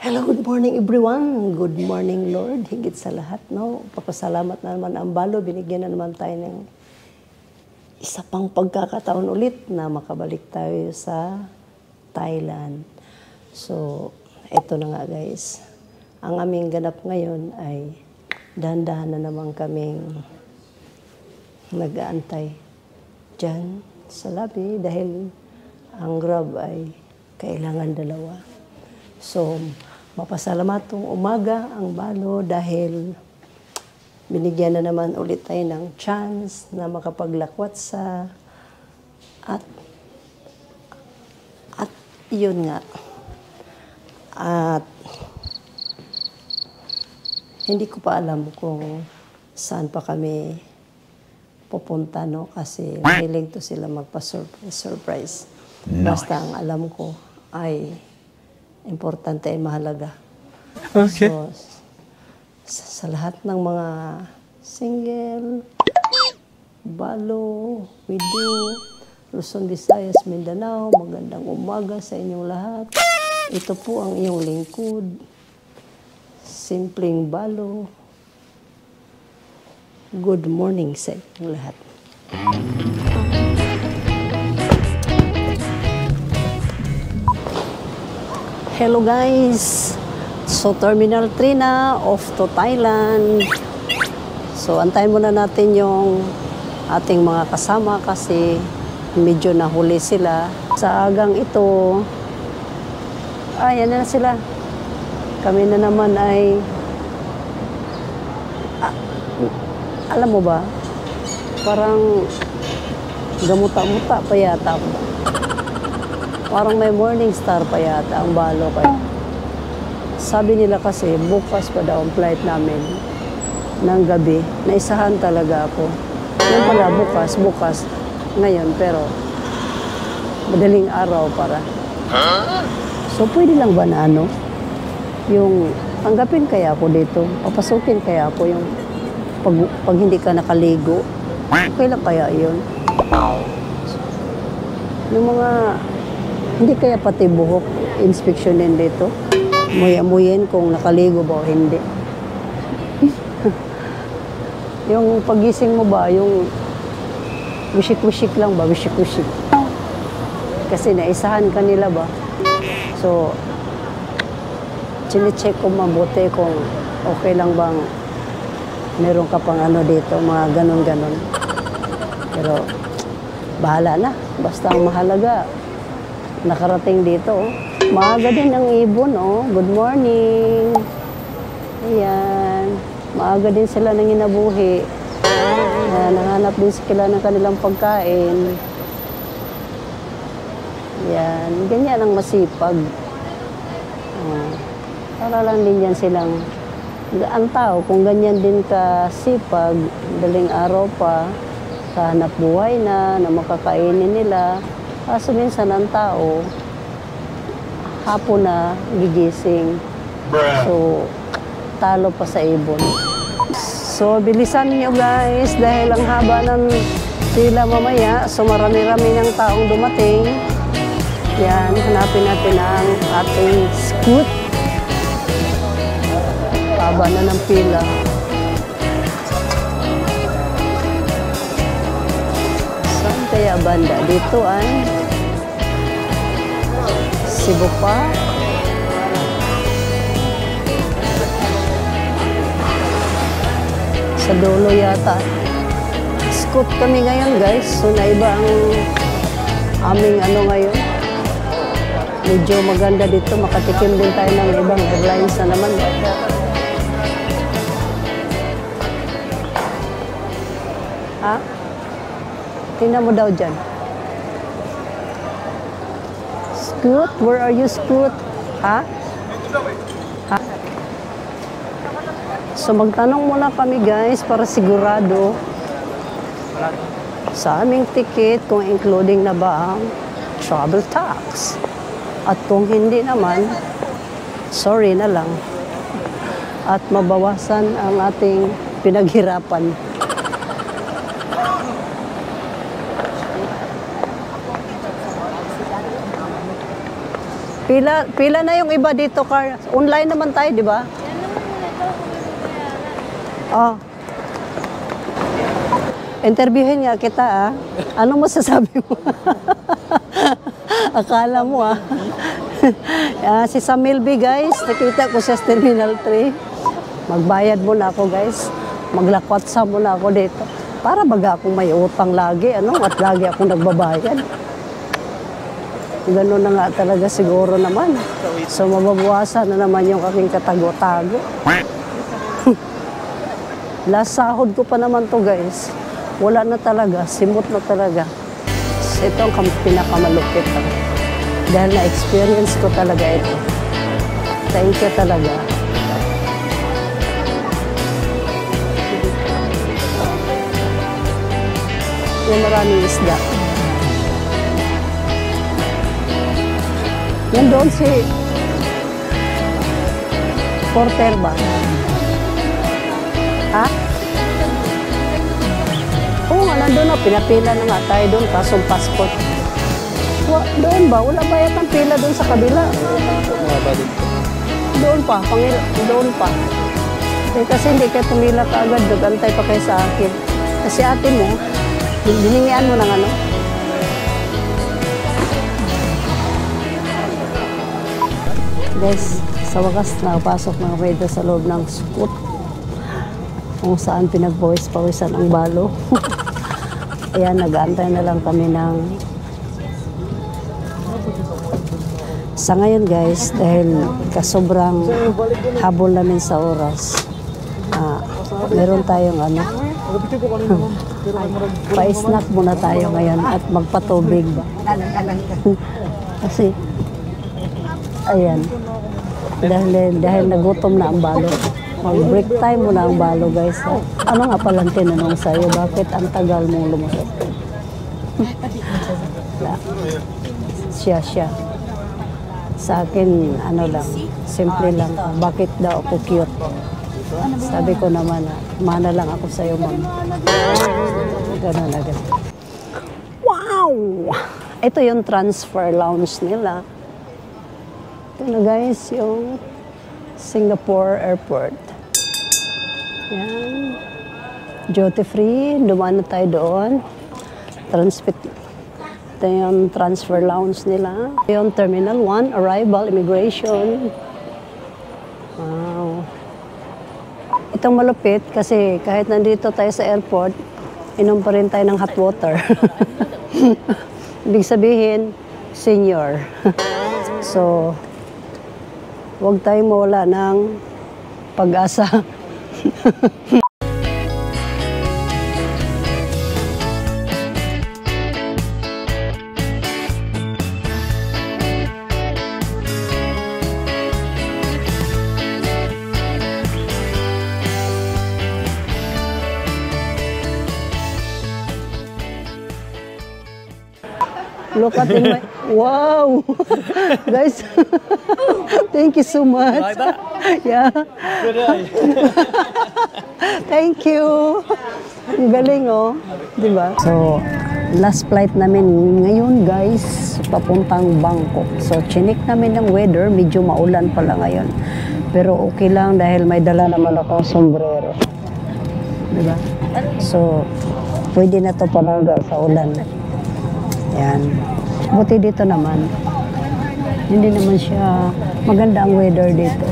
Hello, good morning everyone. Good morning, Lord. Higit sa lahat, no? Papasalamat na naman ang balo. Binigyan na naman tayo ng isa pang pagkakataon ulit na makabalik tayo sa Thailand. So, eto na nga guys. Ang aming ganap ngayon ay dahan-dahan na naman kaming nag-aantay dyan sa labi dahil ang Grab ay kailangan dalawa. So, mapasalamat tong umaga ang balo dahil binigyan na naman ulit tayo ng chance na makapaglakwat sa at yun nga. At hindi ko pa alam kung saan pa kami pupunta, no? Kasi willing to sila magpa-surprise. Nice. Basta ang alam ko ay importante ay mahalaga. Okay. So, sa lahat ng mga single, balo, widow, Luzon, Visayas, Mindanao, magandang umaga sa inyong lahat. Ito po ang iyong lingkod, simpleng balo. Good morning sa inyong lahat. Hello guys! So Terminal 3 na, off to Thailand. So antayin muna natin yung ating mga kasama kasi medyo nahuli sila. Sa agang ito, yan na sila. Kami na naman ay, alam mo ba, parang gamuta-muta pa yata ako. Parang may morning star pa yata ang balo kayo. Sabi nila kasi bukas pa daw ang flight namin ng gabi. Naisahan talaga ako. Yung pala bukas ngayon pero madaling araw para. So pwede lang ba na ano? Yung tanggapin kaya ako dito? Papasukin kaya ako yung pag hindi ka nakaligo? Okay lang kaya yun? Yung mga hindi kaya pati buhok, inspeksyonin dito. Muya-muyin kung nakaligo ba o hindi. Yung pagising mo ba, yung wishik-wishik lang ba, wishik-wishik. Kasi naisahan ka nila ba. So, chine-check ko mabuti kung okay lang bang meron ka pang ano dito, mga ganon-ganon. Pero, bahala na. Basta ang mahalaga, nakarating dito, oh. Maaga din ang ibon, oh. Good morning. Ayan. Maaga din sila nang inabuhi. Ayan, nanghanap din sila ng kanilang pagkain. Ayan. Ganyan ang masipag. Para lang din yan silang ang tao. Kung ganyan din kasipag, daling araw pa, kahanap buhay na makakainin nila. Kaso minsan ang tao, hapon na gigising. So, talo pa sa ibon. So, bilisan nyo guys dahil ang haba ng pila mamaya. So, marami-rami ng taong dumating. Yan, hanapin natin ang ating scoot. Haba na ng pila. Kaya banda dito ay Cebu pa. Sa dulo yata. Scoot kami ngayon guys. So naiba ang aming ano ngayon. Medyo maganda dito. Makatikim din tayo ng ibang airlines na naman. Ha? Tingnan mo daw dyan. Scoot? Where are you, Scoot? Ha? Ha? So magtanong muna kami guys para sigurado sa aming ticket kung including na ba ang travel tax. At kung hindi naman, sorry na lang. At mabawasan ang ating pinaghirapan. Pila na yung iba dito, Car. Online naman tayo, di ba? Oh. Interviewin nga kita, ah. Ano masasabi mo? Akala mo, ah. Si Samil B, guys. Nakita ko sa Terminal 3. Magbayad muna ako, guys. Maglakwatsa muna ako dito. Para baga akong may utang lagi, ano? At lagi akong nagbabayad. Ganun na nga talaga siguro naman. So, mababawasan na naman yung aking katago-tago. Last sahod ko pa naman to, guys. Wala na talaga, simot na talaga. Ito ang pinakamalupit. Dahil na-experience ko talaga ito. Thank you talaga. Yung maraming isda. Yan doon si Porter ba? Ha? Oo nga, nandun na. Pinapila na nga tayo doon, kasong passport. Doon ba? Wala ba yatang pila doon sa kabila? Doon pa, doon pa. Kasi hindi kayo pumila ka agad, nag-antay pa kayo sa akin. Kasi ate mo, hiningian mo ng ano? Guys, sa wakas nakapasok na ako dito sa loob ng scoot. Kung saan pinagpawis-pawisan ang balo. Ayan, nag-aantay na lang kami ng... Sa ngayon guys, dahil kasobrang habol namin sa oras, meron tayong ano, pa-snack muna tayo ngayon at magpatubig ba. Kasi, ayan, dahil nagutom na ang balo. Mag-break time muna ang balo, guys. Ano nga palang tinanong sa'yo? Bakit ang tagal mong lumusot? Siya. Sa akin, ano lang, simple lang. Bakit daw ako cute? Sabi ko naman, mana lang ako sa'yo, ma'am. Ganun na ganun. Wow! Ito yung transfer lounge nila. Ito na guys, yung Singapore Airport. Yan. Duty free. Dumaan na tayo doon. Ito yung transfer lounge nila. Ito yung Terminal 1, Arrival, Immigration. Wow. Itong malupit kasi kahit nandito tayo sa airport, inom pa rin tayo ng hot water. Ibig sabihin, senior. So, huwag tayong mawala ng pag-asa. Look at my... Wow! Guys, thank you so much. Like that? Yeah. Good eye. Thank you. Ang galing, oh. Diba? So, last flight namin ngayon, guys, papuntang Bangkok. So, chinik namin ng weather. Medyo maulan pala ngayon. Pero okay lang dahil may dala naman ako sombrero. Diba? So, pwede na to palaga sa ulan. Yan. Buti dito naman. Hindi naman siya maganda ang weather dito.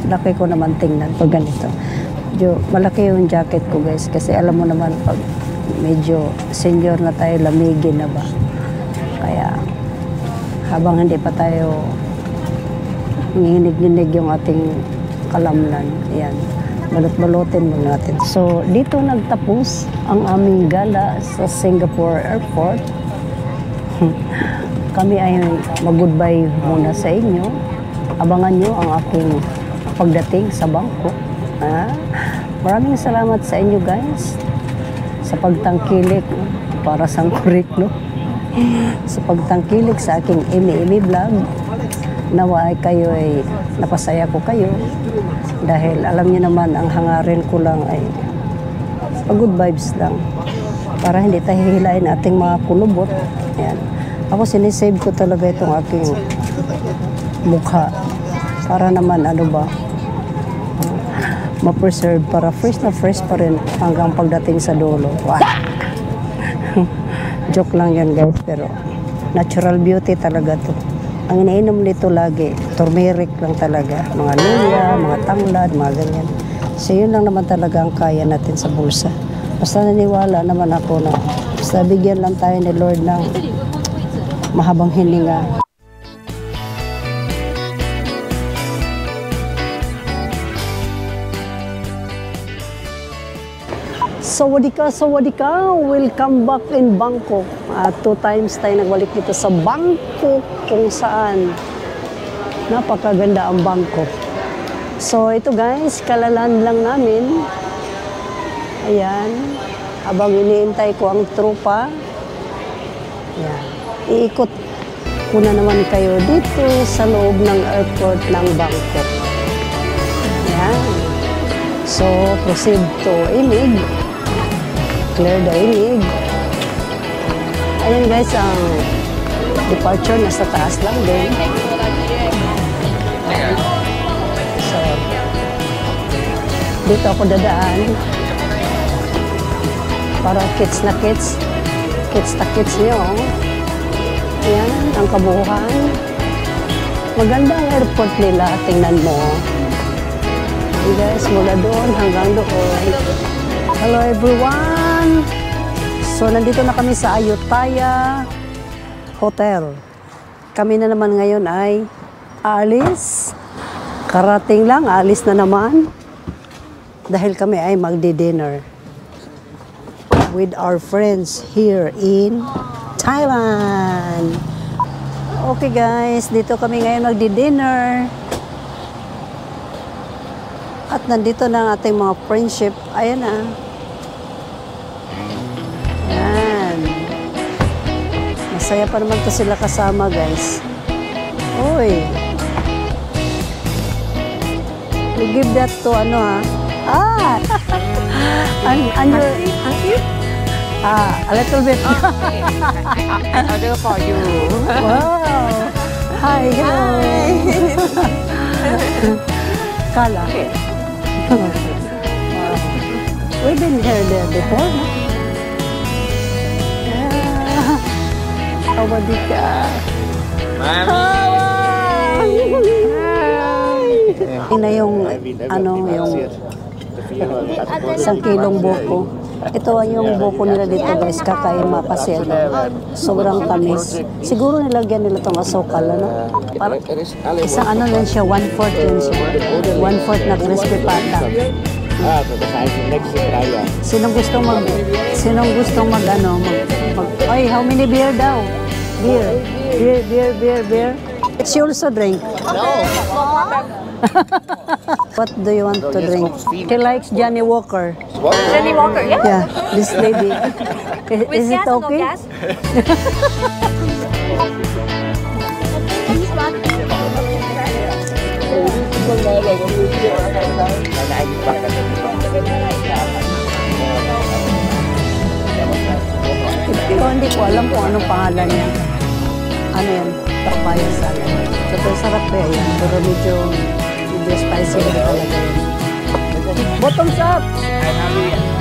Laki ko naman tingnan pag ganito. Malaki yung jacket ko guys kasi alam mo naman pag medyo senior na tayo, lamigin na ba. Kaya habang hindi pa tayo nginig-nginig yung ating kalamnan. Yan. Balot-balotin mo natin. So, dito nagtapos ang aming gala sa Singapore Airport. Kami ay mag-goodbye muna sa inyo. Abangan nyo ang aking pagdating sa Bangkok. Maraming salamat sa inyo guys sa pagtangkilik para sa kurik, no? Sa pagtangkilik sa aking Imi vlog. Nawa ay kayo ay napasaya ko kayo dahil alam niyo naman ang hangarin ko lang ay good vibes lang para hindi tayo hihilain ating mga kulubot. Yan. Ako sinisave ko talaga itong aking mukha. Para naman ano ba, ma-preserve para fresh na fresh pa rin hanggang pagdating sa dulo. Wow. Joke lang yan guys, pero natural beauty talaga to. Ang iniinom nito lagi, turmeric lang talaga. Mga luya, mga tanglad, mga ganyan. So yun lang naman talaga ang kaya natin sa bulsa. Basta naniwala naman ako na basta bigyan lang tayo ni Lord ng mahabang hininga. Sawadika, welcome back in Bangkok. 2 times tayo nagbalik dito sa Bangkok kung saan napakaganda ang Bangkok. So ito guys, kalalan lang namin. Ayan, habang iniintay ko ang tropa. Ayan, iikot ko na naman kayo dito sa loob ng airport ng Bangkok. Ayan, so proceed to Imig. Clear the Imig. Ayan guys, ang departure nasa taas lang din. So, dito ako dadaan. Para kids na kids nyo. Ayan, ang kabuuan. Maganda ang airport nila, tingnan mo. Ayan guys, mula doon hanggang doon. Hello everyone! So, nandito na kami sa Ayutthaya Hotel. Kami na naman ngayon ay aalis. Karating lang, aalis na naman. Dahil kami ay magdi-dinner with our friends here in Thailand. Okay guys, dito kami ngayon magdi-dinner. At nandito na ang ating mga friendship. Ayan na. Masaya pa naman to sila kasama, guys. Uy. You give that to ano, ha? Hungry? A little bit. I order for you. Wow. Hi, hello. Kala. Wow. We've been here there before, no? Sawadika. Ina yung ano yung isang kilong buko. Ito yung buko nila dito guys, kakaima kasi ano, sobrang tamis. Siguro nilagyan nila itong asukal, ano? Parang isang ano lang siya, 1/4 yun siya. 1/4 na crispy pata. Sinong gustong mag ano, ay, how many beer daw? Beer. She also drink. No. What do you want to drink? She likes Johnny Walker. Johnny Walker, yeah. Yeah, this lady. Is it gas or no okay? gas? Pero hindi ko alam kung anong pangalan niya. Ano yan? Papaya salad. So, sarap ba yan? Pero medyo spicy na talaga yan. Bottoms up!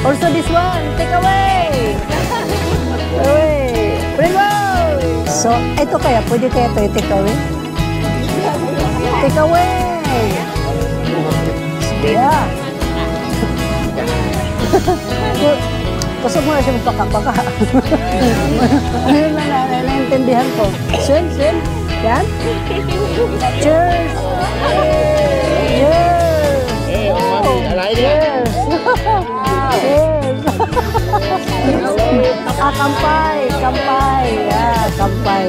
Also this one, take away! Bring out! So, ito kaya, pwede kaya ito i-take away? Take away! Yeah! Kusog mo na siya magpaka-paka. Ngayon na naintindihan ko. Swim. Yan. Cheers! Cheers! Cheers! Cheers! Kampay! Yeah, kampay.